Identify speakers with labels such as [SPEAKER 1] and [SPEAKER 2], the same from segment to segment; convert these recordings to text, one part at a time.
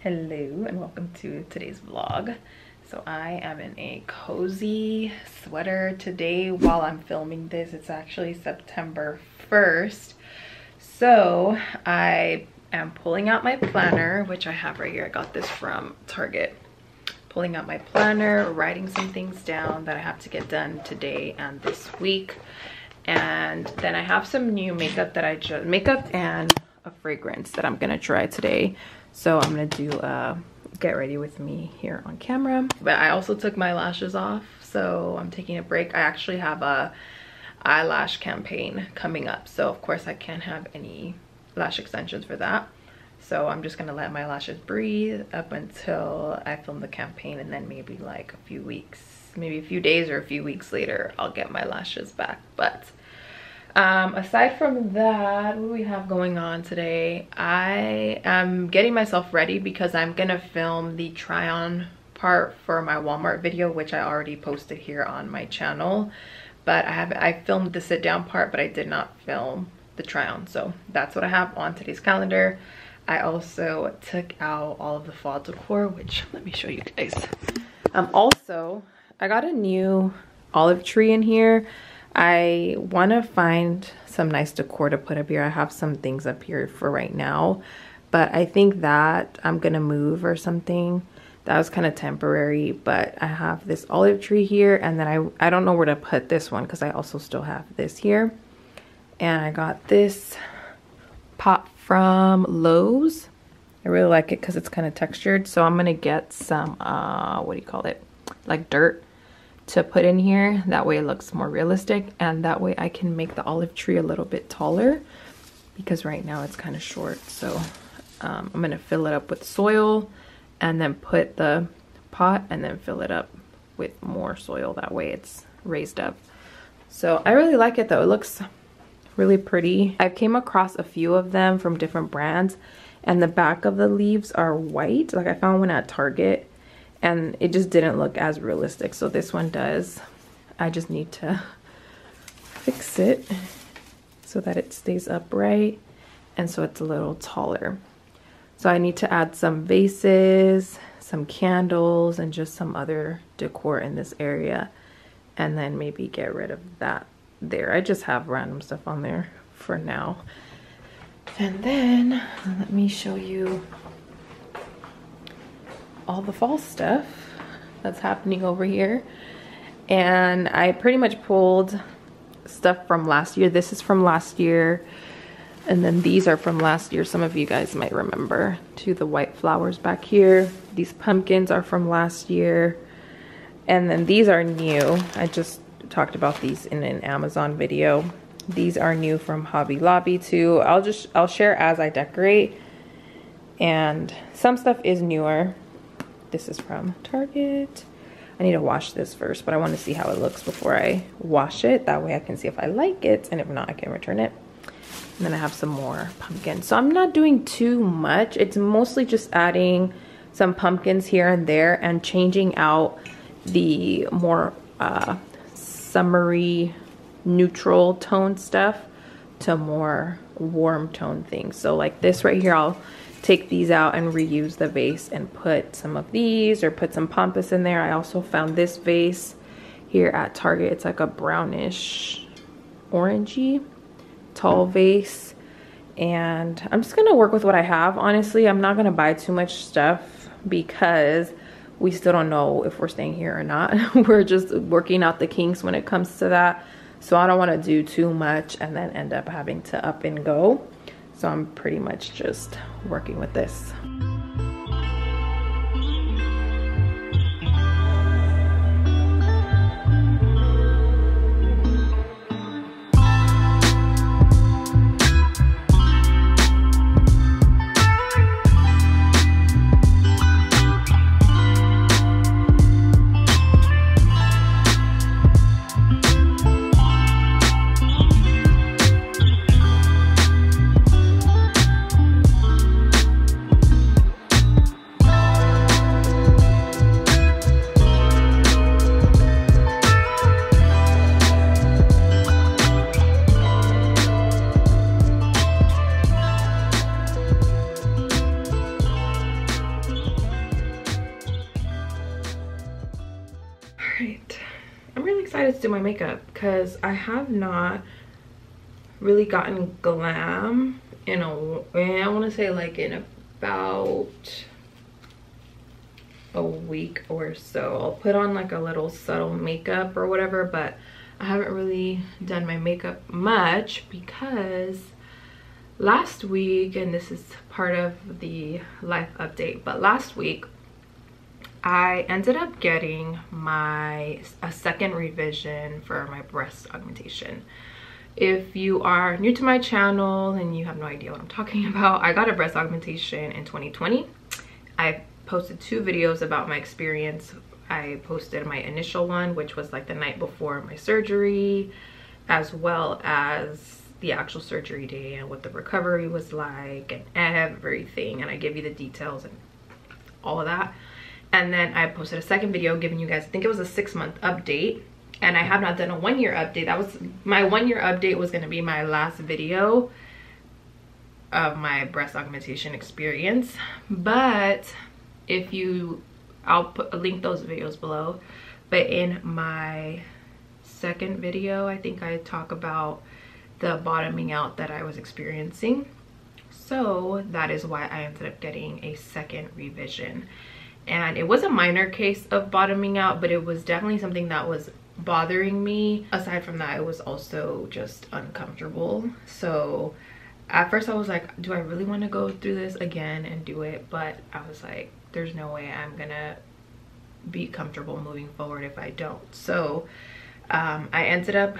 [SPEAKER 1] Hello and welcome to today's vlog. So I am in a cozy sweater today while I'm filming this. It's actually September 1st. So I am pulling out my planner, which I have right here. I got this from Target. Pulling out my planner, writing some things down that I have to get done today and this week. And then I have some new makeup that makeup and a fragrance that I'm gonna try today. So I'm gonna do get ready with me here on camera. But I also took my lashes off, so I'm taking a break. I actually have a eyelash campaign coming up, so of course I can't have any lash extensions for that. So I'm just gonna let my lashes breathe up until I film the campaign, and then maybe like a few weeks, maybe a few days or a few weeks later, I'll get my lashes back. But aside from that, what do we have going on today? I am getting myself ready because I'm gonna film the try on part for my Walmart video, which I already posted here on my channel. But I filmed the sit down part, but I did not film the try on. So that's what I have on today's calendar. I also took out all of the fall decor, which let me show you guys. Also, I got a new olive tree in here. I want to find some nice decor to put up here. I have some things up here for right now, but I think that I'm gonna move or something. That was kind of temporary, but I have this olive tree here, and then I don't know where to put this one because I also still have this here. And I got this pot from Lowe's. I really like it because it's kind of textured, so I'm gonna get some what do you call it, like dirt to put in here. That way it looks more realistic, and that way I can make the olive tree a little bit taller because right now it's kind of short. So I'm gonna fill it up with soil and then put the pot and then fill it up with more soil. That way it's raised up. So I really like it though. It looks really pretty. I came across a few of them from different brands, and the back of the leaves are white. Like I found one at Target, and it just didn't look as realistic. So this one does. I just need to fix it so that it stays upright and so it's a little taller. So I need to add some vases, some candles, and just some other decor in this area, and then maybe get rid of that there. I just have random stuff on there for now. And then let me show you all the fall stuff that's happening over here. And I pretty much pulled stuff from last year. This is from last year, and then these are from last year. Some of you guys might remember too, the white flowers back here. These pumpkins are from last year, and then these are new. I just talked about these in an Amazon video. These are new from Hobby Lobby too. I'll share as I decorate, and some stuff is newer. This is from Target. I need to wash this first, but I want to see how it looks before I wash it. That way I can see if I like it, and if not, I can return it. And then I have some more pumpkins. So I'm not doing too much. It's mostly just adding some pumpkins here and there and changing out the more summery, neutral tone stuff to more warm tone things. So like this right here, I'll take these out and reuse the vase and put some of these, or put some pampas in there. I also found this vase here at Target. It's like a brownish orangey tall vase, and I'm just gonna work with what I have. Honestly, I'm not gonna buy too much stuff because we still don't know if we're staying here or not. We're just working out the kinks when it comes to that. So I don't want to do too much and then end up having to up and go. So I'm pretty much just working with this. right, I'm really excited to do my makeup because I have not really gotten glam in I want to say like in about a week or so. I'll put on like a little subtle makeup or whatever, but I haven't really done my makeup much because last week, and this is part of the life update, but last week I ended up getting a second revision for my breast augmentation. If you are new to my channel and you have no idea what I'm talking about, I got a breast augmentation in 2020. I posted 2 videos about my experience. I posted my initial one, which was like the night before my surgery, as well as the actual surgery day and what the recovery was like and everything. And I give you the details and all of that. And then I posted a second video giving you guys, I think it was a 6-month update. And I have not done a 1-year update. That was my 1-year update, was going to be my last video of my breast augmentation experience. But if you, I'll link those videos below. But in my second video, I think I talk about the bottoming out that I was experiencing. So that is why I ended up getting a second revision. And it was a minor case of bottoming out, but it was definitely something that was bothering me. Aside from that, it was also just uncomfortable. So at first I was like, do I really want to go through this again and do it? But I was like, there's no way I'm gonna be comfortable moving forward if I don't. So I ended up,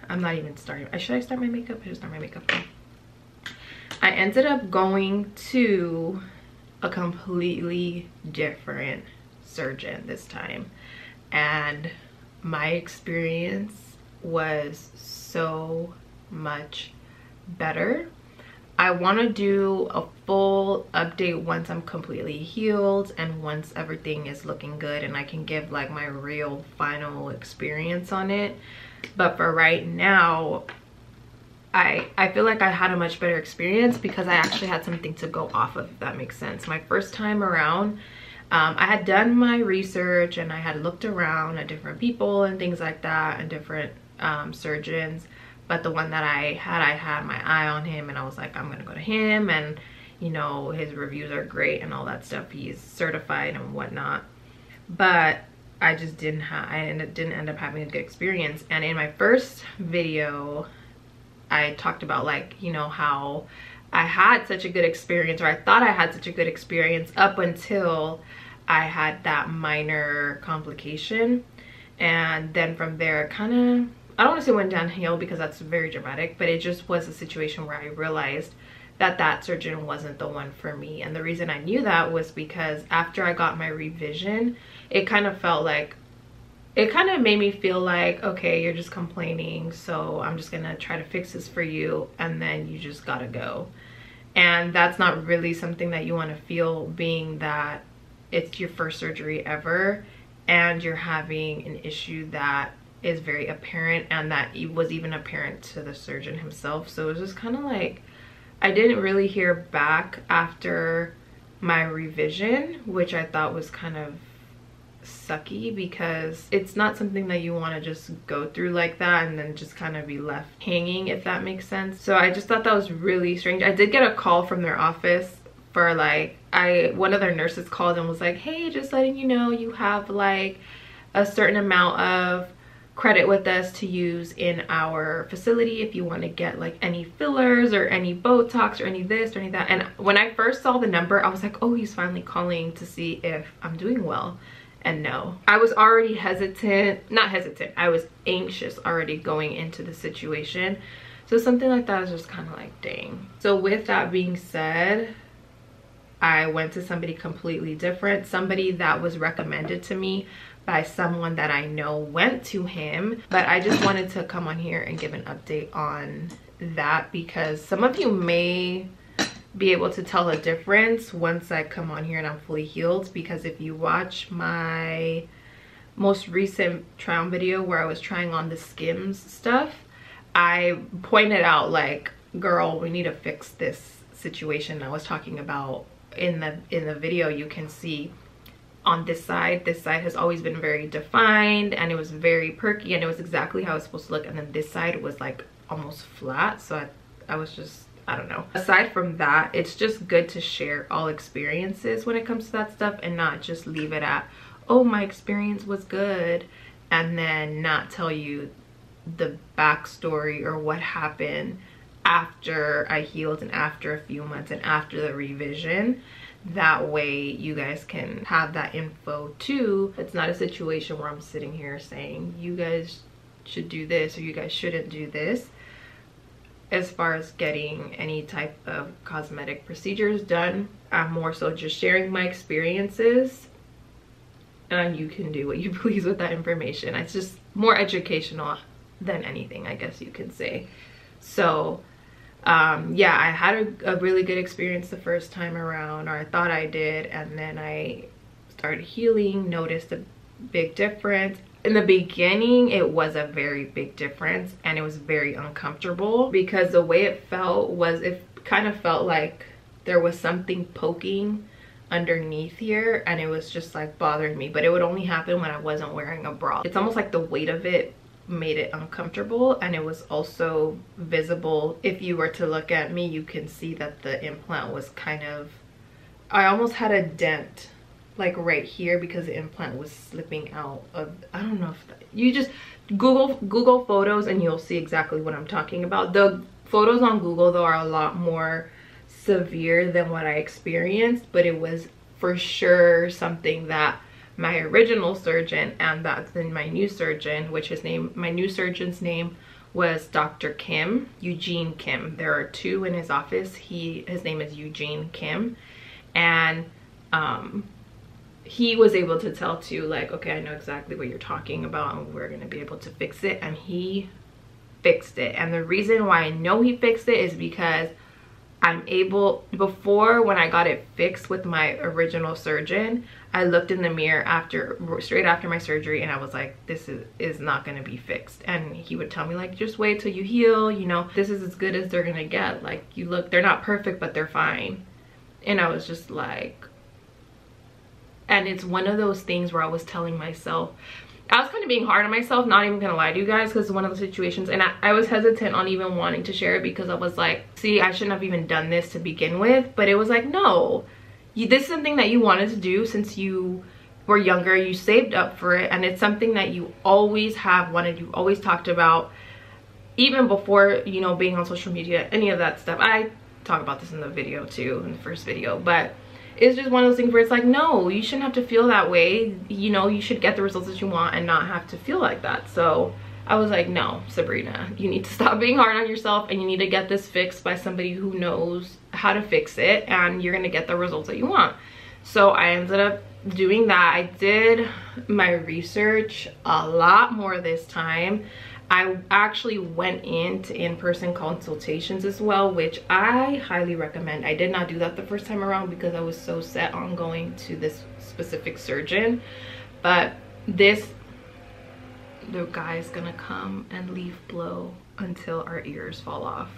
[SPEAKER 1] I'm not even starting. Should I start my makeup? I should start my makeup. I ended up going to a completely different surgeon this time, and my experience was so much better. I want to do a full update once I'm completely healed and once everything is looking good and I can give like my real final experience on it. But for right now, I feel like I had a much better experience because I actually had something to go off of, if that makes sense. My first time around, I had done my research and I had looked around at different people and things like that and different surgeons. But the one that I had my eye on him, and I was like, I'm gonna go to him, and you know, his reviews are great and all that stuff. He's certified and whatnot. But I just didn't end up having a good experience. And in my first video, I talked about like, you know, how I had such a good experience, or I thought I had such a good experience up until I had that minor complication. And then from there, kind of, I don't want to say went downhill because that's very dramatic, but it just was a situation where I realized that that surgeon wasn't the one for me. And the reason I knew that was because after I got my revision, it kind of felt like, it kind of made me feel like, okay, you're just complaining, so I'm just gonna try to fix this for you, and then you just gotta go. And that's not really something that you want to feel, being that it's your first surgery ever and you're having an issue that is very apparent, and that it was even apparent to the surgeon himself. So it was just kind of like, I didn't really hear back after my revision, which I thought was kind of sucky, because it's not something that you want to just go through like that and then just kind of be left hanging, if that makes sense. So I just thought that was really strange. I did get a call from their office for like, one of their nurses called and was like, hey, just letting you know you have like a certain amount of credit with us to use in our facility if you want to get like any fillers or any Botox or any this or any that. And when I first saw the number, I was like, oh, he's finally calling to see if I'm doing well. And no, I was already I was anxious already going into the situation. So something like that is just kind of like, dang. So with that being said, I went to somebody completely different, somebody that was recommended to me by someone that I know went to him. But I just wanted to come on here and give an update on that, because some of you may be able to tell the difference once I come on here and I'm fully healed. Because if you watch my most recent try on video where I was trying on the Skims stuff, I pointed out like, girl, we need to fix this situation I was talking about in the video. You can see on this side has always been very defined, and it was very perky, and it was exactly how it's supposed to look. And then this side was like almost flat, so I was just, I don't know. Aside from that, it's just good to share all experiences when it comes to that stuff, and not just leave it at, oh, my experience was good, and then not tell you the backstory or what happened after I healed and after a few months and after the revision. That way you guys can have that info too. It's not a situation where I'm sitting here saying you guys should do this or you guys shouldn't do this as far as getting any type of cosmetic procedures done. I'm more so just sharing my experiences, and you can do what you please with that information. It's just more educational than anything, I guess you could say. So yeah, I had a really good experience the first time around, or I thought I did, and then I started healing, noticed a big difference. In the beginning, it was a very big difference, and it was very uncomfortable because the way it felt was, it kind of felt like there was something poking underneath here, and it was just like bothering me, but it would only happen when I wasn't wearing a bra. It's almost like the weight of it made it uncomfortable, and it was also visible. If you were to look at me, you can see that the implant was kind of, I almost had a dent like right here because the implant was slipping out of, I don't know if that, you just Google photos and you'll see exactly what I'm talking about. The photos on Google though are a lot more severe than what I experienced, but it was for sure something that my original surgeon and then my new surgeon, which my new surgeon's name was Dr. Kim, Eugene Kim. There are two in his office. His name is Eugene Kim, and he was able to tell too, like, okay, I know exactly what you're talking about and we're gonna be able to fix it. And he fixed it. And the reason why I know he fixed it is because I'm able, before when I got it fixed with my original surgeon, I looked in the mirror straight after my surgery, and I was like, this is not gonna be fixed. And he would tell me like, just wait till you heal, you know, this is as good as they're gonna get. Like, you look, they're not perfect, but they're fine. And I was just like, and it's one of those things where I was telling myself, I was kind of being hard on myself, not even gonna lie to you guys, because it's one of the situations, and I was hesitant on even wanting to share it because I was like, see, I shouldn't have even done this to begin with. But it was like, no, this is something that you wanted to do since you were younger, you saved up for it, and it's something that you always have wanted, you've always talked about, even before, you know, being on social media, any of that stuff. I talk about this in the video too, in the first video, but it's just one of those things where it's like, no, you shouldn't have to feel that way. You know, you should get the results that you want and not have to feel like that. So I was like, no, Sabrina, you need to stop being hard on yourself, and you need to get this fixed by somebody who knows how to fix it, and you're gonna get the results that you want. So I ended up doing that. I did my research a lot more this time. I actually went into in-person consultations as well, which I highly recommend. I did not do that the first time around because I was so set on going to this specific surgeon. But the guy is gonna come and leave blow until our ears fall off.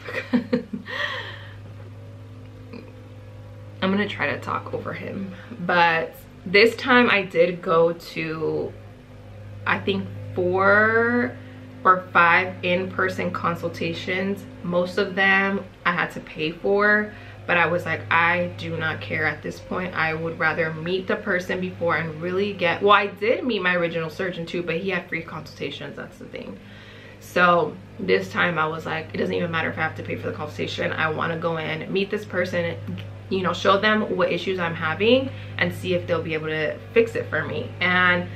[SPEAKER 1] I'm gonna try to talk over him. But this time I did go to, I think, 4 or 5 in-person consultations. Most of them I had to pay for, but I was like, I do not care at this point. I would rather meet the person before and really get, well, I did meet my original surgeon too, but he had free consultations, that's the thing. So this time I was like, it doesn't even matter if I have to pay for the consultation. I want to go in, meet this person, you know, show them what issues I'm having and see if they'll be able to fix it for me. And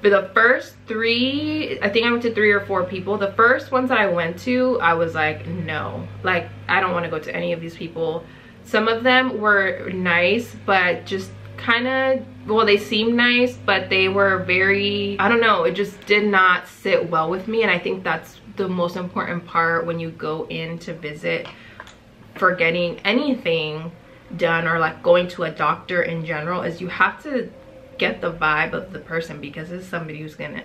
[SPEAKER 1] for the first 3, I think I went to 3 or 4 people. The first ones that I went to, I was like, no, like, I don't want to go to any of these people. Some of them were nice, but just kind of, well, they seemed nice, but they were very, I don't know, it just did not sit well with me. And I think that's the most important part when you go in to visit for getting anything done, or like going to a doctor in general, is you have to get the vibe of the person, because it's somebody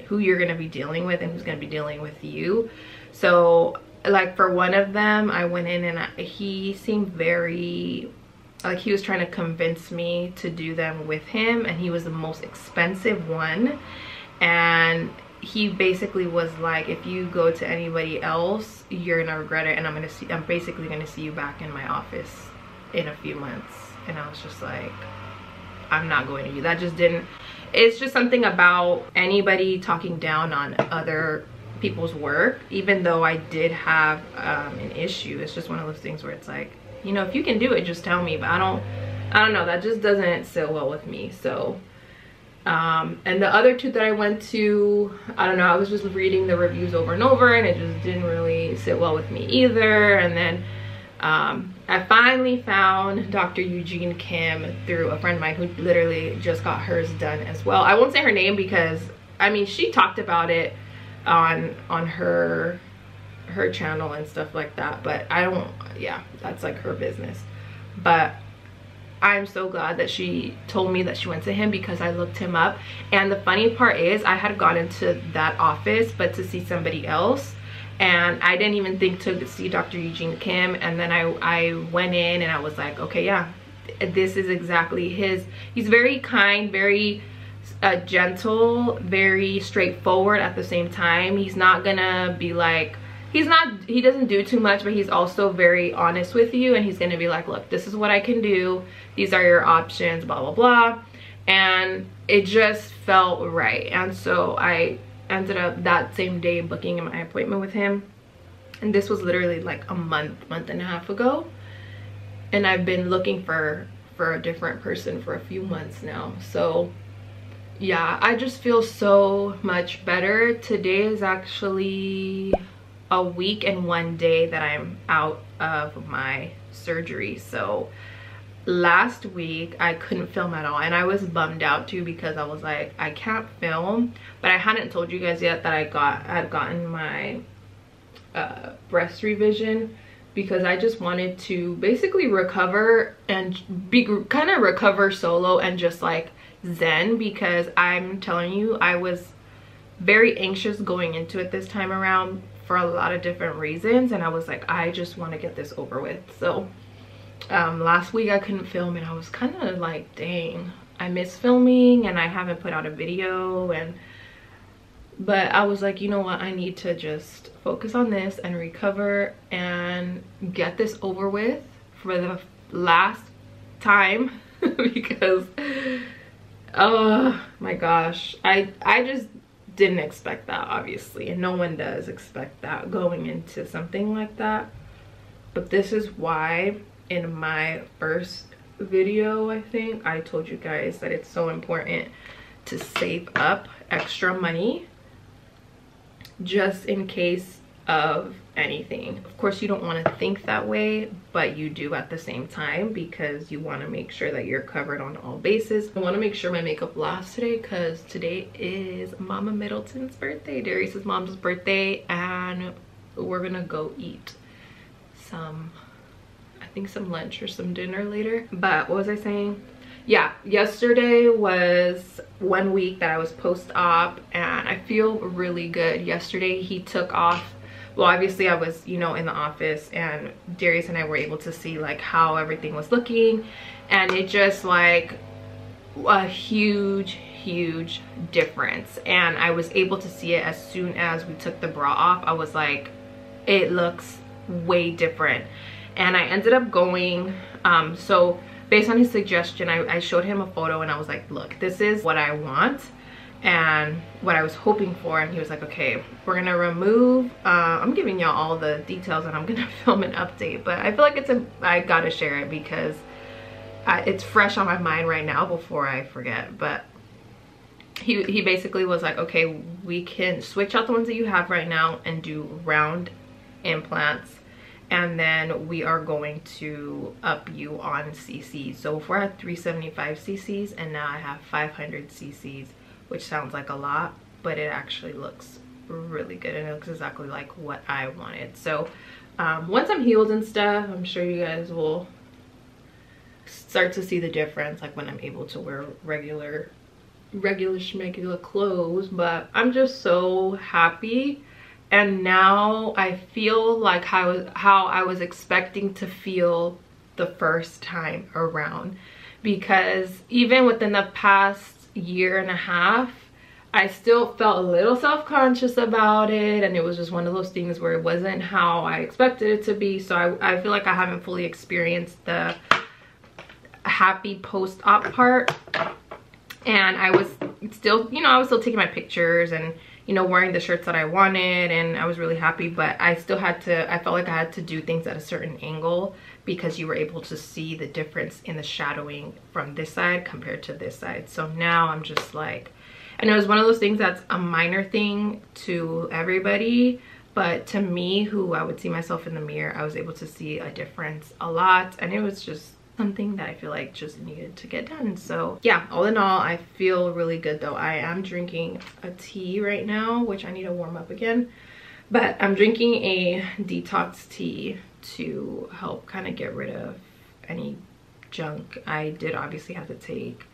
[SPEAKER 1] who you're gonna be dealing with and who's gonna be dealing with you. So like for one of them, I went in and he seemed very like he was trying to convince me to do them with him, and he was the most expensive one. And he basically was like, if you go to anybody else, you're gonna regret it, and I'm basically gonna see you back in my office in a few months. And I was just like, I'm not going to you. That just didn't, it's just something about anybody talking down on other people's work, even though I did have an issue. It's just one of those things where it's like, you know, if you can do it, just tell me. But I don't know, that just doesn't sit well with me. So and the other two that I went to, I don't know, I was just reading the reviews over and over, and it just didn't really sit well with me either. And then I finally found Dr. Eugene Kim through a friend of mine who literally just got hers done as well. I won't say her name because, I mean, she talked about it on her channel and stuff like that, but I don't, yeah, that's like her business. But I'm so glad that she told me that she went to him, because I looked him up. And the funny part is, I had gone into that office but to see somebody else, and I didn't even think to see Dr. Eugene Kim. And then I went in and I was like, okay, yeah, this is exactly his. He's very kind, very gentle, very straightforward at the same time. He's not gonna be like, he doesn't do too much, but he's also very honest with you, and he's gonna be like, look, this is what I can do, these are your options, blah blah blah. And it just felt right. And so I ended up that same day booking my appointment with him, and this was literally like a month and a half ago. And I've been looking for a different person for a few months now. So yeah, I just feel so much better. Today is actually a week and 1 day that I'm out of my surgery. So last week I couldn't film at all, and I was bummed out too, because I was like, I can't film. But I hadn't told you guys yet that I had gotten my breast revision, because I just wanted to basically recover and kind of recover solo and just like zen, because I'm telling you, I was very anxious going into it this time around for a lot of different reasons, and I was like, I just want to get this over with. So last week I couldn't film, and I was kind of like, dang, I miss filming, and I haven't put out a video. But I was like, you know what, I need to just focus on this and recover and get this over with for the last time because oh my gosh, I just didn't expect that, obviously, and no one does expect that going into something like that. But this is why in my first video, I think I told you guys that it's so important to save up extra money just in case of anything. Of course, you don't want to think that way, but you do at the same time, because you want to make sure that you're covered on all bases. I want to make sure my makeup lasts today, because today is Mama Middleton's birthday, Darius's mom's birthday, and we're gonna go eat some, I think some lunch or some dinner later. But what was I saying? Yeah, yesterday was 1 week that I was post-op, and I feel really good. Yesterday he took off, well, obviously I was, you know, in the office, and Darius and I were able to see like how everything was looking, and it just like a huge difference. And I was able to see it as soon as we took the bra off. I was like, it looks way different. And I ended up going so based on his suggestion, I showed him a photo, and I was like, look, this is what I want and what I was hoping for. And he was like, okay, we're gonna remove, I'm giving y'all all the details, and I'm gonna film an update, but I feel like I gotta share it because it's fresh on my mind right now before I forget. But he basically was like, okay, we can switch out the ones that you have right now and do round implants, and then we are going to up you on cc's. So if we're at 375 cc's and now I have 500 cc's, which sounds like a lot, but it actually looks really good, and it looks exactly like what I wanted. So once I'm healed and stuff, I'm sure you guys will start to see the difference, like when I'm able to wear regular schmegular clothes. But I'm just so happy. And now I feel like how I was expecting to feel the first time around, because even within the past year and a half, I still felt a little self-conscious about it, and it was just one of those things where it wasn't how I expected it to be. So I feel like I haven't fully experienced the happy post-op part, and I was still, you know, I was still taking my pictures and, you know, wearing the shirts that I wanted, and I was really happy, but I still had to, I felt like I had to do things at a certain angle, because you were able to see the difference in the shadowing from this side compared to this side. So now I'm just like, and it was one of those things that's a minor thing to everybody, but to me, who I would see myself in the mirror, I was able to see a difference a lot, and it was just something that I feel like just needed to get done. So yeah, all in all, I feel really good though. I am drinking a tea right now, which I need to warm up again, but I'm drinking a detox tea to help kind of get rid of any junk I did obviously have to take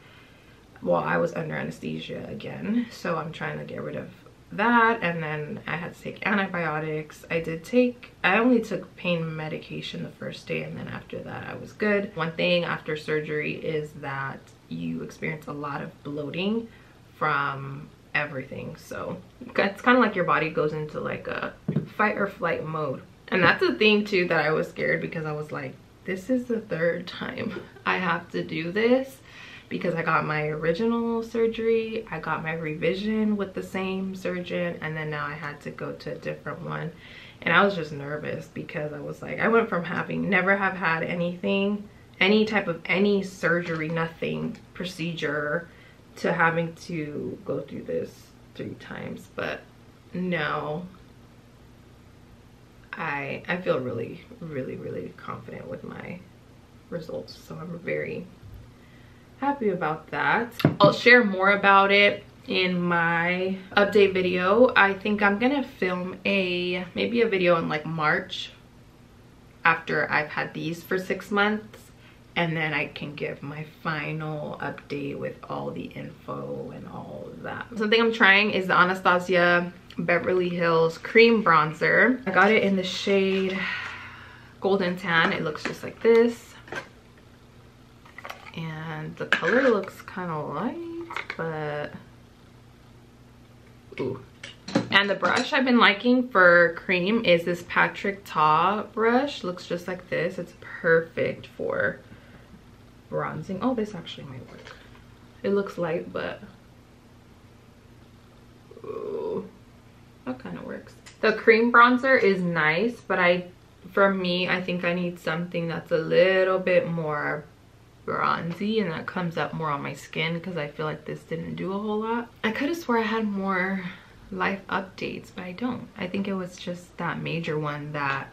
[SPEAKER 1] while I was under anesthesia again. So I'm trying to get rid of that, and then I had to take antibiotics. I only took pain medication the first day, and then after that I was good. One thing after surgery is that you experience a lot of bloating from everything, so it's kind of like your body goes into like a fight or flight mode. And that's the thing too, that I was scared, because I was like, this is the third time I have to do this, because I got my original surgery, I got my revision with the same surgeon, and then now I had to go to a different one. And I was just nervous, because I was like, I went from never have had anything, any type of any surgery, nothing, procedure, to having to go through this 3 times. But no, I feel really, really, really confident with my results. So I'm very happy about that. I'll share more about it in my update video. I think I'm gonna film maybe a video in like March, after I've had these for 6 months, and then I can give my final update with all the info and all of that. Something I'm trying is the Anastasia Beverly Hills cream bronzer. I got it in the shade Golden Tan. It looks just like this, and the color looks kind of light, but ooh. And the brush I've been liking for cream is this Patrick Ta brush. Looks just like this. It's perfect for bronzing. Oh, this actually might work. It looks light, but ooh, that kind of works. The cream bronzer is nice, but for me, I think I need something that's a little bit more bronzy and that comes up more on my skin, because I feel like this didn't do a whole lot. I could have swore I had more life updates, but I don't. I think it was just that major one that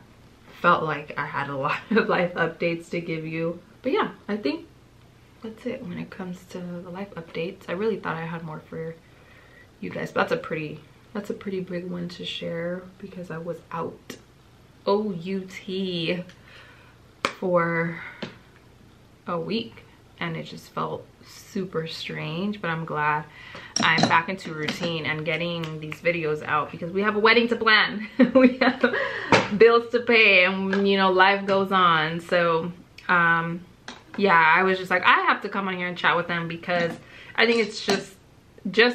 [SPEAKER 1] felt like I had a lot of life updates to give you. But yeah, I think that's it when it comes to the life updates. I really thought I had more for you guys, but that's a pretty big one to share, because I was out OUT for a week, and it just felt super strange. But I'm glad I'm back into routine and getting these videos out, because we have a wedding to plan. We have bills to pay, and you know, life goes on. So yeah, I was just like, I have to come on here and chat with them, because I think it's just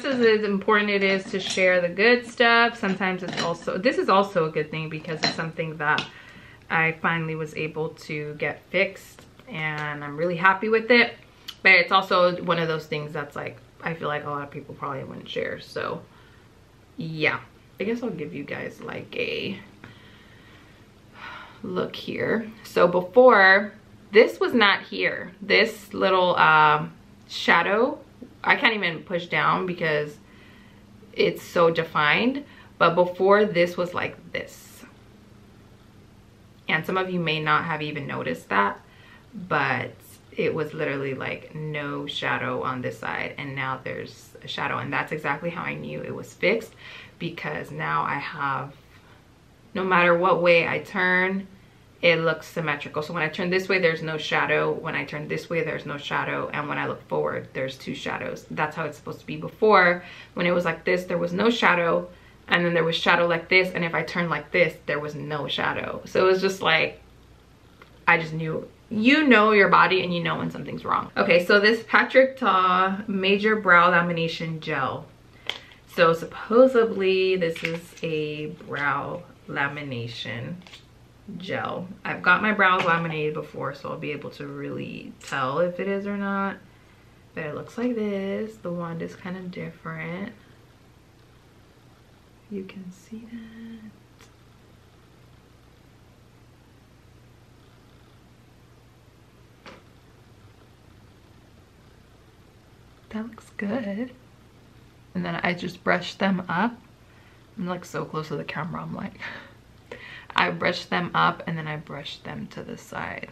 [SPEAKER 1] as important it is to share the good stuff, sometimes it's also, this is also a good thing, because it's something that I finally was able to get fixed, and I'm really happy with it. But it's also one of those things that's like, I feel like a lot of people probably wouldn't share. So yeah, I guess I'll give you guys like a look here. So before, this was not here. This little shadow, I can't even push down because it's so defined. But before, this was like this. And some of you may not have even noticed that, but it was literally like no shadow on this side, and now there's a shadow. And that's exactly how I knew it was fixed, because now I have, no matter what way I turn, it looks symmetrical. So when I turn this way, there's no shadow. When I turn this way, there's no shadow. And when I look forward, there's 2 shadows. That's how it's supposed to be. Before, when it was like this, there was no shadow, and then there was shadow like this, and if I turned like this, there was no shadow. So it was just like, I just knew you know your body and you know when something's wrong. Okay, so this Patrick Ta Major Brow Lamination Gel. So supposedly this is a brow lamination gel. I've got my brows laminated before, so I'll be able to really tell if it is or not. But it looks like this. The wand is kind of different. You can see that. That looks good. And then I just brush them up. I'm like so close to the camera, I'm like, I brush them up and then I brush them to the side.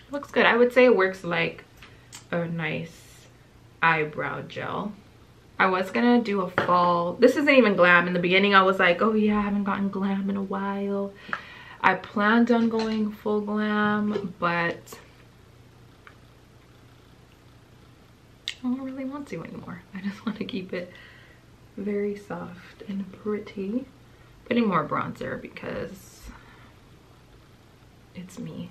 [SPEAKER 1] Looks good. I would say it works like a nice eyebrow gel. I was gonna do a fall. This isn't even glam. In the beginning I was like, oh yeah, I haven't gotten glam in a while. I planned on going full glam, but I don't really want to anymore. I just want to keep it very soft and pretty. Putting more bronzer because it's me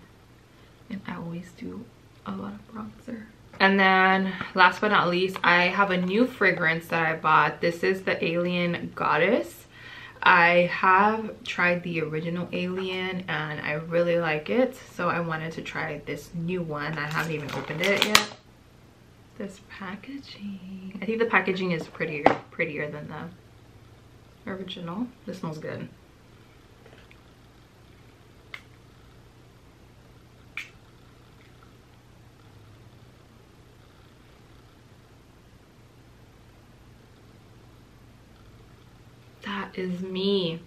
[SPEAKER 1] and I always do a lot of bronzer. And then last but not least, I have a new fragrance that I bought. This is the Alien Goddess. I have tried the original Alien and I really like it, so I wanted to try this new one. I haven't even opened it yet. This packaging, I think the packaging is prettier than the original. This smells good. That is me.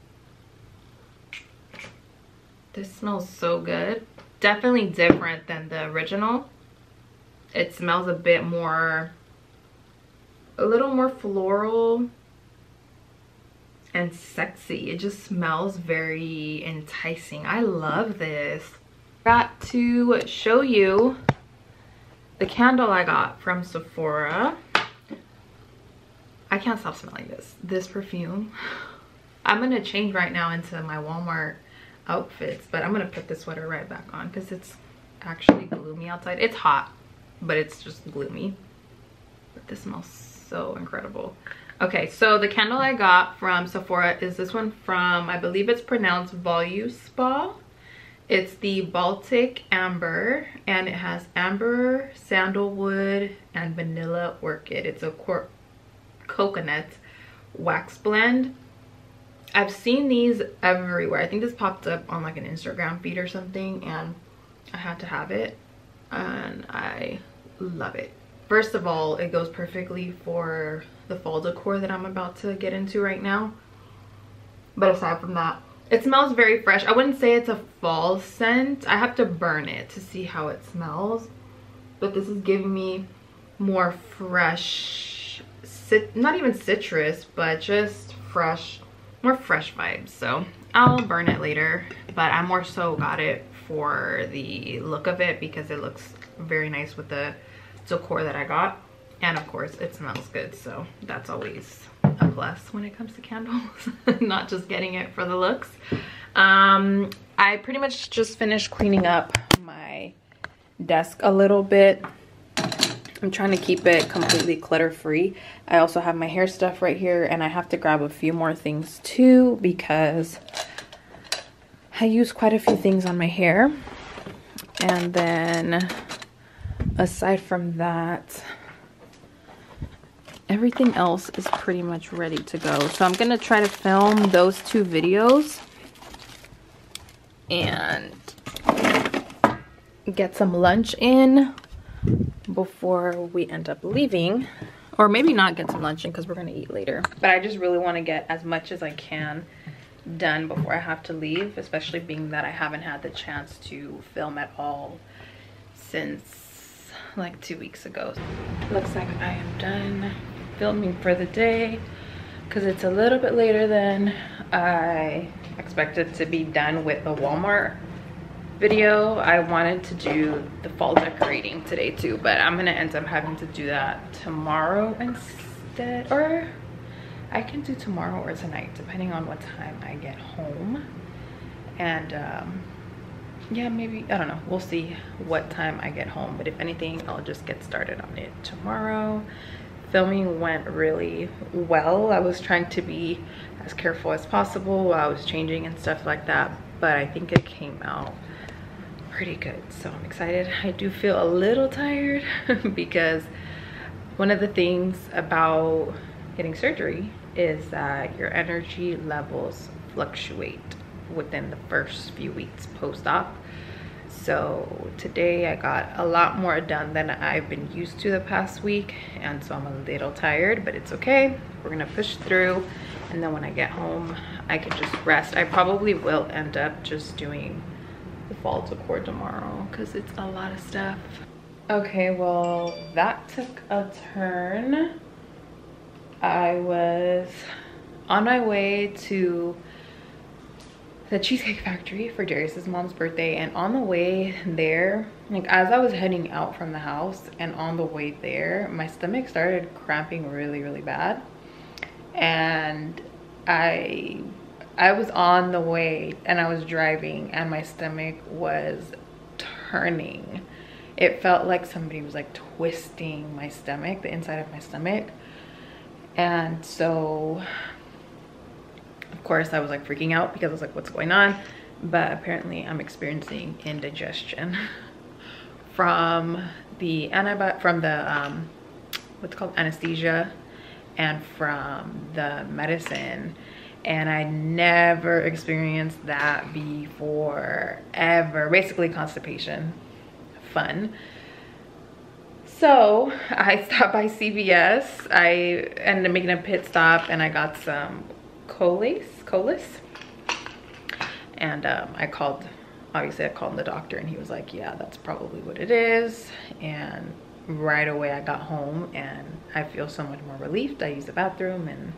[SPEAKER 1] This smells so good. Definitely different than the original. It smells a bit more, a little more floral and sexy. It just smells very enticing. I love this. Got to show you the candle I got from Sephora. I can't stop smelling this perfume. I'm gonna change right now into my Walmart outfits, but I'm gonna put the sweater right back on because it's actually gloomy outside. It's hot, but it's just gloomy. But this smells so incredible. Okay, so the candle I got from Sephora is this one from, I believe it's pronounced Volume Spa. It's the Baltic Amber, and it has amber, sandalwood, and vanilla orchid. It's a coconut wax blend. I've seen these everywhere. I think this popped up on like an Instagram feed or something, and I had to have it, and I love it. First of all, it goes perfectly for the fall decor that I'm about to get into right now. But aside from that, it smells very fresh. I wouldn't say it's a fall scent. I have to burn it to see how it smells. But this is giving me more fresh, not even citrus, but just fresh, more fresh vibes. So I'll burn it later, but I more so got it for the look of it because it looks very nice with the decor that I got, and of course it smells good, so that's always a plus when it comes to candles. Not just getting it for the looks. I pretty much just finished cleaning up my desk a little bit. I'm trying to keep it completely clutter free. I also have my hair stuff right here, and I have to grab a few more things too because I use quite a few things on my hair. And then aside from that, everything else is pretty much ready to go. So I'm gonna try to film those 2 videos and get some lunch in before we end up leaving, or maybe not get some lunch in because we're gonna eat later. But I just really want to get as much as I can done before I have to leave, especially being that I haven't had the chance to film at all since like 2 weeks ago. Looks like I am done filming for the day because it's a little bit later than I expected to be done with the Walmart video. I wanted to do the fall decorating today too, but I'm gonna end up having to do that tomorrow instead, or I can do tomorrow or tonight depending on what time I get home. And yeah, maybe, I don't know, we'll see what time I get home, but if anything, I'll just get started on it tomorrow. Filming went really well. I was trying to be as careful as possible while I was changing and stuff like that, but I think it came out pretty good, so I'm excited. I do feel a little tired because one of the things about getting surgery is that your energy levels fluctuate within the first few weeks post-op. So today I got a lot more done than I've been used to the past week, and so I'm a little tired, but it's okay. We're gonna push through, and then when I get home I can just rest. I probably will end up just doing the fall decor tomorrow because it's a lot of stuff. Okay, well, that took a turn. I was on my way to the Cheesecake Factory for Darius's mom's birthday, and on the way there, like as I was heading out from the house and on the way there, my stomach started cramping really bad, and I was on the way and I was driving and my stomach was turning. It felt like somebody was like twisting my stomach, the inside of my stomach. And so of course I was like freaking out because I was like, what's going on? But apparently I'm experiencing indigestion from the what's called anesthesia and from the medicine. And I never experienced that before, ever. Basically constipation. Fun. So I stopped by CVS. I ended up making a pit stop and I got some colis. And obviously I called the doctor and he was like, yeah, that's probably what it is. And right away I got home and I feel so much more relieved. I used the bathroom and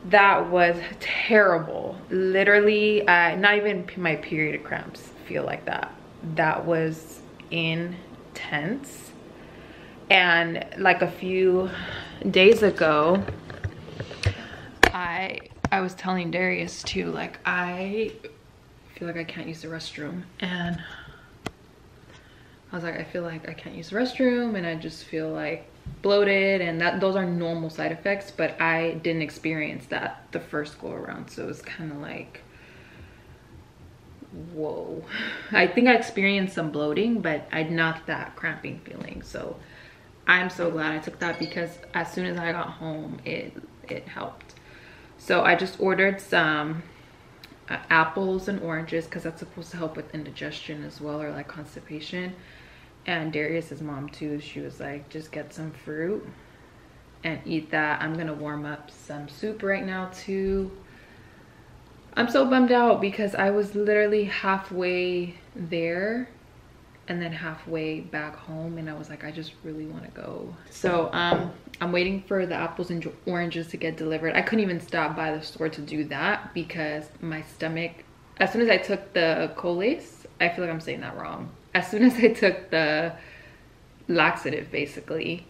[SPEAKER 1] that was terrible. Literally, not even my period cramps feel like that. That was intense. And like a few days ago, I was telling Darius too, like I feel like I can't use the restroom, and I was like, I feel like I can't use the restroom and I just feel like bloated, and those are normal side effects, but I didn't experience that the first go around, so it was kind of like, whoa. I think I experienced some bloating, but not that cramping feeling. So I'm so glad I took that because as soon as I got home it helped. So I just ordered some apples and oranges because that's supposed to help with indigestion as well, or like constipation. And Darius's mom too, she was like, just get some fruit and eat that. I'm gonna warm up some soup right now too. I'm so bummed out because I was literally halfway there and then halfway back home, and I was like, I just really want to go. So I'm waiting for the apples and oranges to get delivered. I couldn't even stop by the store to do that because my stomach, as soon as I took the colis, I feel like I'm saying that wrong. As soon as I took the laxative, basically,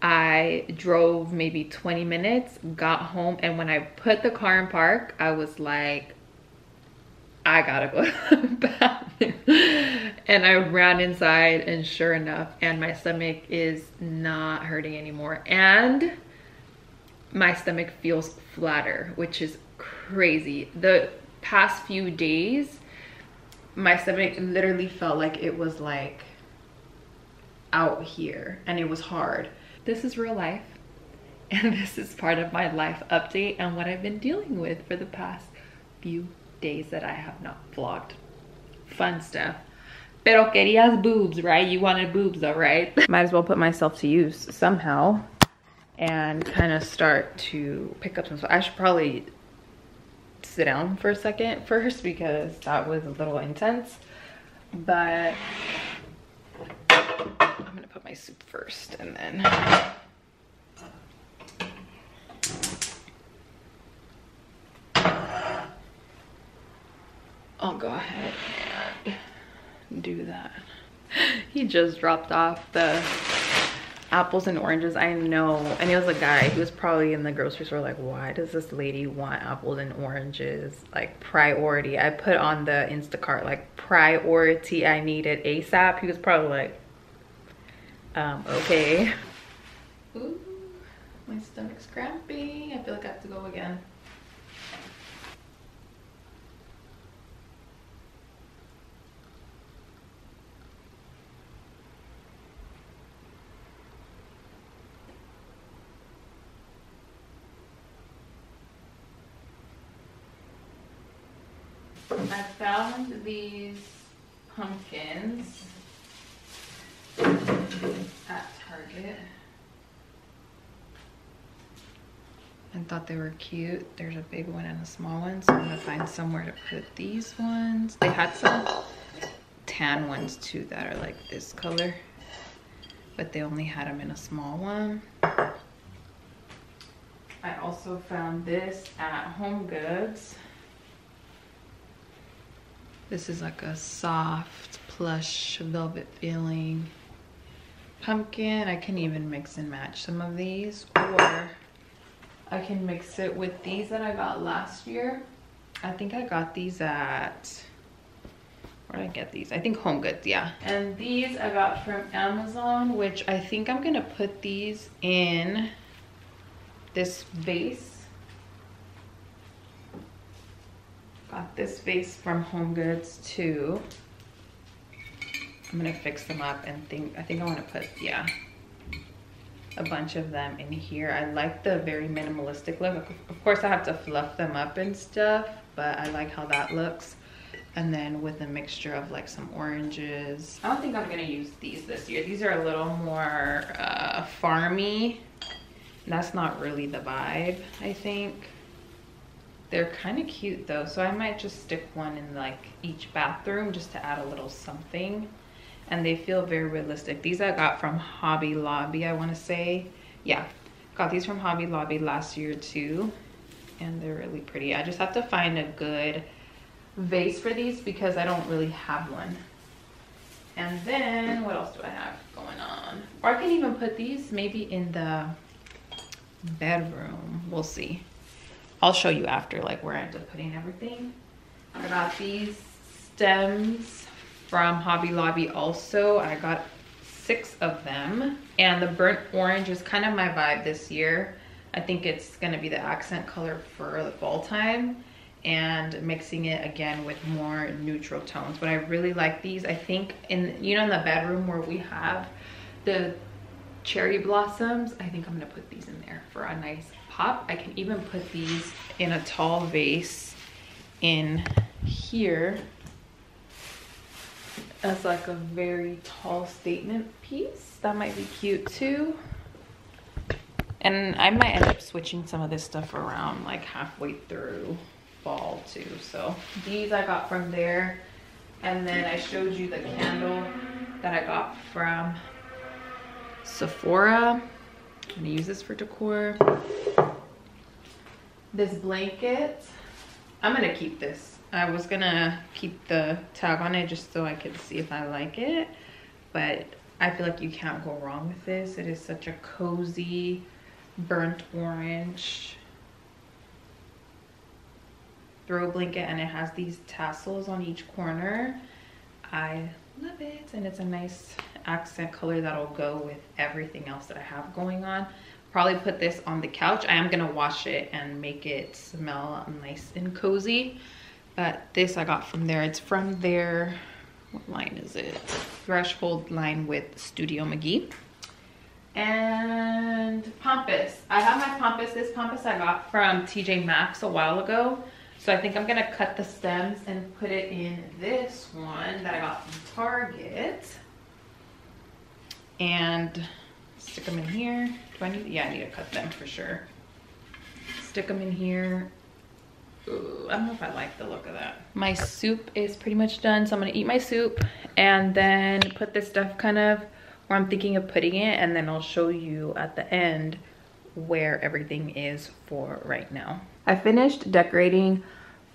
[SPEAKER 1] I drove maybe 20 minutes, got home, and when I put the car in park, I was like, I gotta go to the bathroom. And I ran inside, and sure enough, and my stomach is not hurting anymore. And my stomach feels flatter, which is crazy. The past few days, my stomach literally felt like it was like out here and it was hard. This is real life, and this is part of my life update and what I've been dealing with for the past few days that I have not vlogged. Fun stuff. Pero querías boobs, right? You wanted boobs though, right? Might as well put myself to use somehow and kind of start to pick up some stuff. I should probably sit down for a second first because that was a little intense, but I'm gonna put my soup first and then I'll go ahead and do that. He just dropped off the apples and oranges. I know, and it was a guy, he was probably in the grocery store like, why does this lady want apples and oranges, like priority? I put on the Instacart like priority, I need it ASAP. He was probably like, okay. Ooh, my stomach's cramping. I feel like I have to go again. I found these pumpkins at Target and thought they were cute. There's a big one and a small one, so I'm gonna find somewhere to put these ones. They had some tan ones too that are like this color, but they only had them in a small one. I also found this at Home Goods. This is like a soft, plush, velvet feeling pumpkin. I can even mix and match some of these, or I can mix it with these that I got last year. I think I got these at, where did I get these? I think Home Goods, yeah. And these I got from Amazon, which I think I'm gonna put these in this vase. Got this vase from Home Goods too. I'm gonna fix them up and I think I wanna put, yeah, a bunch of them in here. I like the very minimalistic look. Of course I have to fluff them up and stuff, but I like how that looks. And then with a mixture of like some oranges. I don't think I'm gonna use these this year. These are a little more farmy. That's not really the vibe, I think. They're kind of cute though, so I might just stick one in like each bathroom just to add a little something. And they feel very realistic. These I got from Hobby Lobby, I want to say. Yeah, got these from Hobby Lobby last year too, and they're really pretty. I just have to find a good vase for these because I don't really have one. And then what else do I have going on? Or I can even put these maybe in the bedroom. We'll see. I'll show you after like where I end up putting everything. I got these stems from Hobby Lobby also. I got 6 of them, and the burnt orange is kind of my vibe this year. I think it's gonna be the accent color for the fall time, and mixing it again with more neutral tones. But I really like these. I think in, you know, in the bedroom where we have the cherry blossoms, I think I'm gonna put these in there for a nice pop. I can even put these in a tall vase in here as like a very tall statement piece. That might be cute too. And I might end up switching some of this stuff around like halfway through fall too. So these I got from there. And then I showed you the candle that I got from Sephora. I'm gonna use this for decor. This blanket, I'm gonna keep this. I was gonna keep the tag on it just so I could see if I like it, but I feel like you can't go wrong with this. It is such a cozy burnt orange throw blanket, and it has these tassels on each corner. I love it, and it's a nice accent color that'll go with everything else that I have going on. Probably put this on the couch. I am gonna wash it and make it smell nice and cozy. But this I got from there. It's from their, what line is it? Threshold line with Studio McGee. And pampas. I have my pampas. This pampas I got from TJ Maxx a while ago. So I think I'm gonna cut the stems and put it in this one that I got from Target. And stick them in here. Do I need, yeah, I need to cut them for sure. Stick them in here. Ooh, I don't know if I like the look of that. My soup is pretty much done, so I'm gonna eat my soup and then put this stuff kind of where I'm thinking of putting it, and then I'll show you at the end where everything is for right now. I finished decorating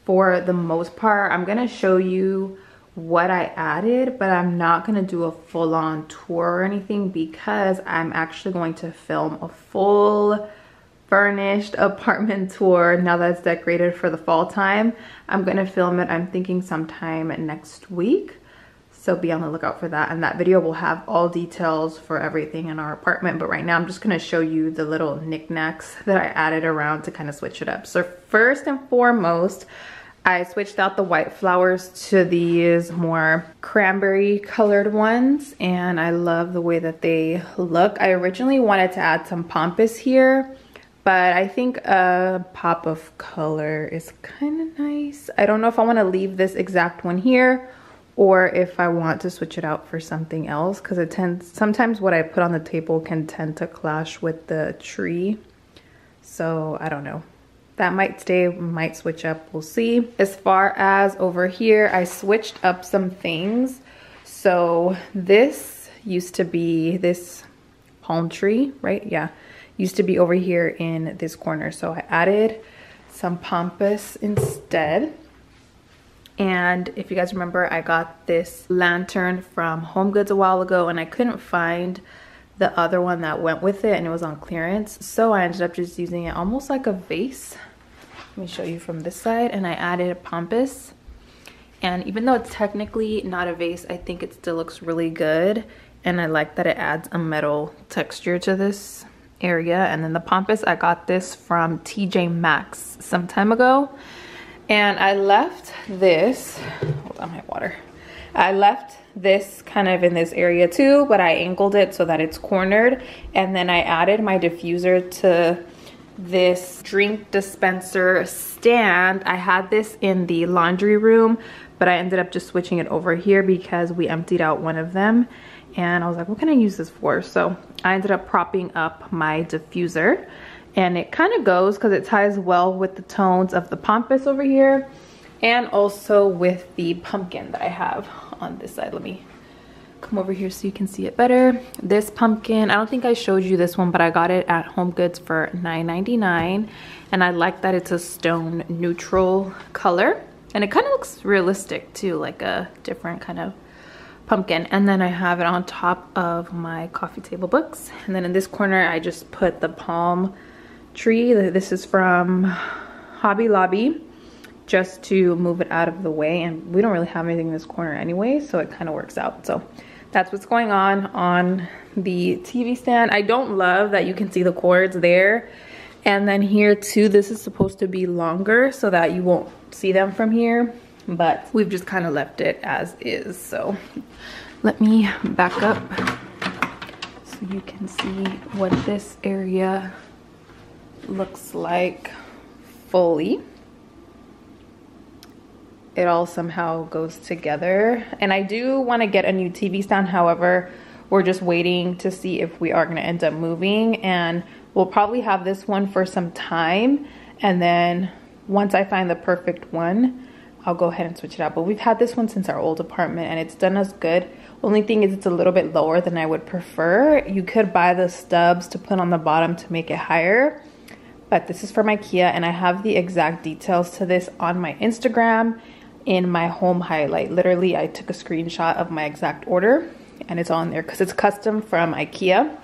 [SPEAKER 1] for the most part. I'm gonna show you what I added, but I'm not gonna do a full-on tour or anything because I'm actually going to film a full furnished apartment tour now that it's decorated for the fall time. I'm gonna film it, I'm thinking sometime next week. So be on the lookout for that. And that video will have all details for everything in our apartment. But right now I'm just gonna show you the little knickknacks that I added around to kind of switch it up. So first and foremost, I switched out the white flowers to these more cranberry colored ones. And I love the way that they look. I originally wanted to add some pampas here, but I think a pop of color is kind of nice. I don't know if I want to leave this exact one here or if I want to switch it out for something else, because it tends, sometimes what I put on the table can tend to clash with the tree. So I don't know. That might stay, might switch up, we'll see. As far as over here, I switched up some things. So this used to be this palm tree, right? Yeah, used to be over here in this corner. So I added some pampas instead. And if you guys remember, I got this lantern from Home Goods a while ago and I couldn't find the other one that went with it and it was on clearance. So I ended up just using it almost like a vase. Let me show you from this side. And I added a pampas. And even though it's technically not a vase, I think it still looks really good. And I like that it adds a metal texture to this area. And then the pampas, I got this from TJ Maxx some time ago. And I left this, hold on, my water. I left this kind of in this area too, but I angled it so that it's cornered. And then I added my diffuser to this drink dispenser stand. I had this in the laundry room, but I ended up just switching it over here because we emptied out one of them. And I was like, what can I use this for? So I ended up propping up my diffuser. And it kind of goes because it ties well with the tones of the pampas over here and also with the pumpkin that I have on this side. Let me come over here so you can see it better. This pumpkin, I don't think I showed you this one, but I got it at Home Goods for $9.99. And I like that it's a stone neutral color. And it kind of looks realistic too, like a different kind of pumpkin. And then I have it on top of my coffee table books. And then in this corner, I just put the palm tree. This is from Hobby Lobby, just to move it out of the way, and we don't really have anything in this corner anyway, so it kind of works out. So that's what's going on the TV stand. I don't love that you can see the cords there, and then here too, this is supposed to be longer so that you won't see them from here, but we've just kind of left it as is. So let me back up so you can see what this area looks like fully. It all somehow goes together. And I do want to get a new TV stand. However, we're just waiting to see if we are going to end up moving, and we'll probably have this one for some time. And then once I find the perfect one, I'll go ahead and switch it out. But we've had this one since our old apartment and it's done us good. Only thing is it's a little bit lower than I would prefer. You could buy the stubs to put on the bottom to make it higher. But this is from IKEA, and I have the exact details to this on my Instagram in my home highlight. Literally, I took a screenshot of my exact order and it's on there because it's custom from IKEA.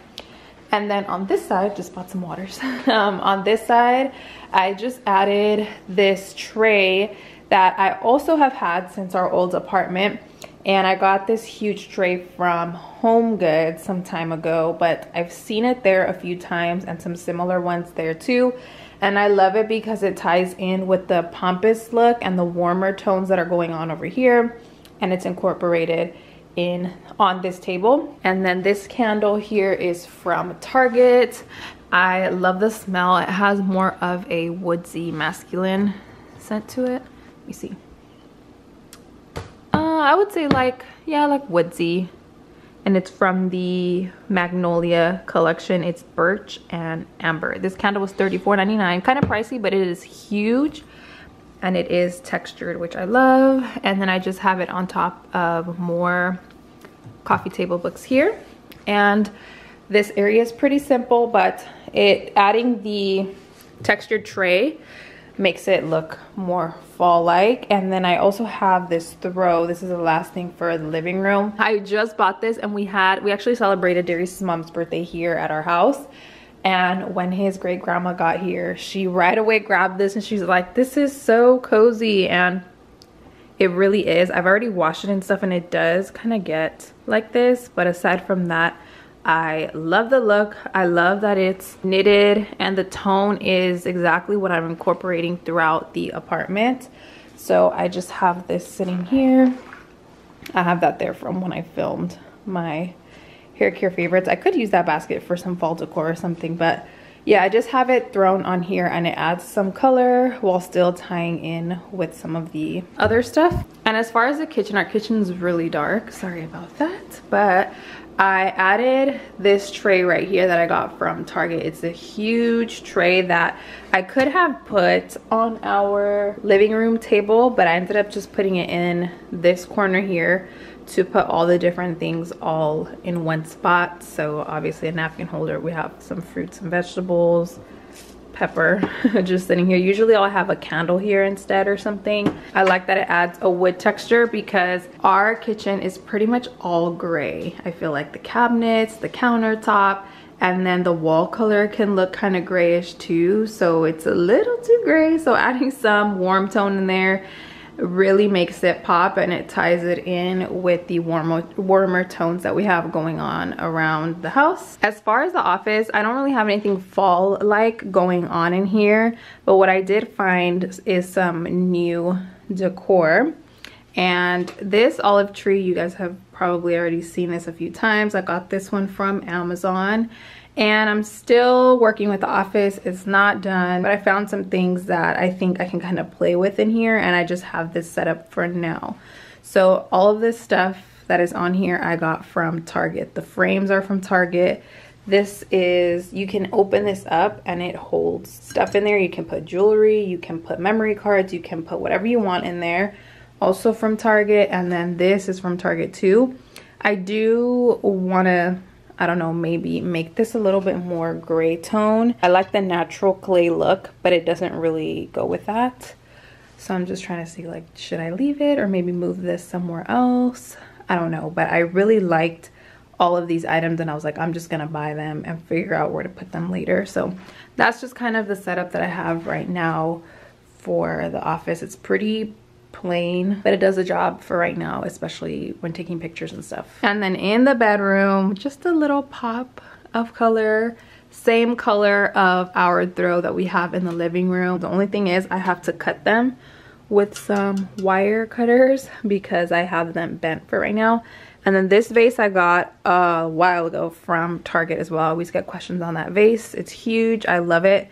[SPEAKER 1] And then on this side, just bought some waters. On this side, I just added this tray that I also have had since our old apartment. And I got this huge tray from Home Goods some time ago, but I've seen it there a few times and some similar ones there too. And I love it because it ties in with the pampas look and the warmer tones that are going on over here. And it's incorporated in on this table. And then this candle here is from Target. I love the smell. It has more of a woodsy masculine scent to it. Let me see. I would say like, yeah, like woodsy. And it's from the Magnolia collection. It's birch and amber. This candle was $34.99. Kind of pricey, but it is huge. And it is textured, which I love. And then I just have it on top of more coffee table books here. And this area is pretty simple, but adding the textured tray makes it look more fall-like. And then I also have this throw. This is the last thing for the living room. I just bought this, and we actually celebrated Darius' mom's birthday here at our house. And when his great grandma got here, she right away grabbed this and she's like, this is so cozy. And it really is. I've already washed it and stuff, and it does kind of get like this. But aside from that, I love the look. I love that it's knitted, and the tone is exactly what I'm incorporating throughout the apartment. So I just have this sitting here. I have that there from when I filmed my hair care favorites. I could use that basket for some fall decor or something, but yeah, I just have it thrown on here, and it adds some color while still tying in with some of the other stuff. And as far as the kitchen, our kitchen's really dark. Sorry about that. But I added this tray right here that I got from Target. It's a huge tray that I could have put on our living room table, but I ended up just putting it in this corner here to put all the different things all in one spot. So obviously a napkin holder, we have some fruits and vegetables, pepper just sitting here. Usually I'll have a candle here instead or something. I like that it adds a wood texture because our kitchen is pretty much all gray. I feel like the cabinets, the countertop, and then the wall color can look kind of grayish too. So it's a little too gray. So adding some warm tone in there really makes it pop, and it ties it in with the warmer tones that we have going on around the house. As far as the office, I don't really have anything fall like going on in here, but what I did find is some new decor. And this olive tree, you guys have probably already seen this a few times. I got this one from Amazon, and I'm still working with the office. It's not done, but I found some things that I think I can kind of play with in here, and I just have this set up for now. So all of this stuff that is on here I got from Target. The frames are from Target. This is, you can open this up and it holds stuff in there. You can put jewelry, you can put memory cards, you can put whatever you want in there. Also from Target. And then this is from Target too. I do want to, I don't know, maybe make this a little bit more gray tone. I like the natural clay look, but it doesn't really go with that. So I'm just trying to see, like, should I leave it or maybe move this somewhere else? I don't know, but I really liked all of these items, and I was like, I'm just gonna buy them and figure out where to put them later. So that's just kind of the setup that I have right now for the office. It's pretty plain, but it does a job for right now, especially when taking pictures and stuff. And then in the bedroom, just a little pop of color, same color of our throw that we have in the living room. The only thing is I have to cut them with some wire cutters because I have them bent for right now. And then this vase I got a while ago from Target as well. I always get questions on that vase. It's huge, I love it,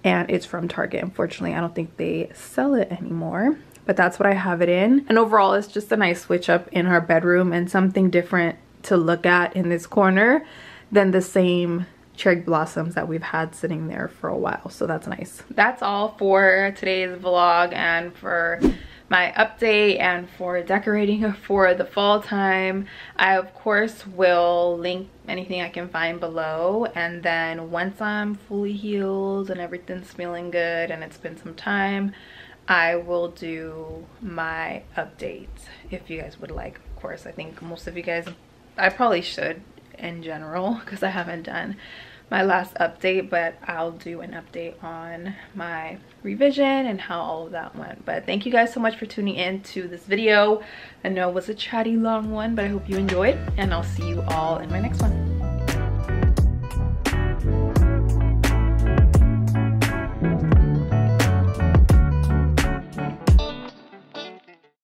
[SPEAKER 1] and it's from Target. Unfortunately, I don't think they sell it anymore, but that's what I have it in. And overall, it's just a nice switch up in our bedroom and something different to look at in this corner than the same cherry blossoms that we've had sitting there for a while. So that's nice. That's all for today's vlog and for my update and for decorating for the fall time. I of course will link anything I can find below, and then once I'm fully healed and everything's feeling good and it's been some time, I will do my update if you guys would like. Of course, I think most of you guys, I probably should in general because I haven't done my last update, but I'll do an update on my revision and how all of that went. But thank you guys so much for tuning in to this video. I know it was a chatty long one, but I hope you enjoyed, and I'll see you all in my next one.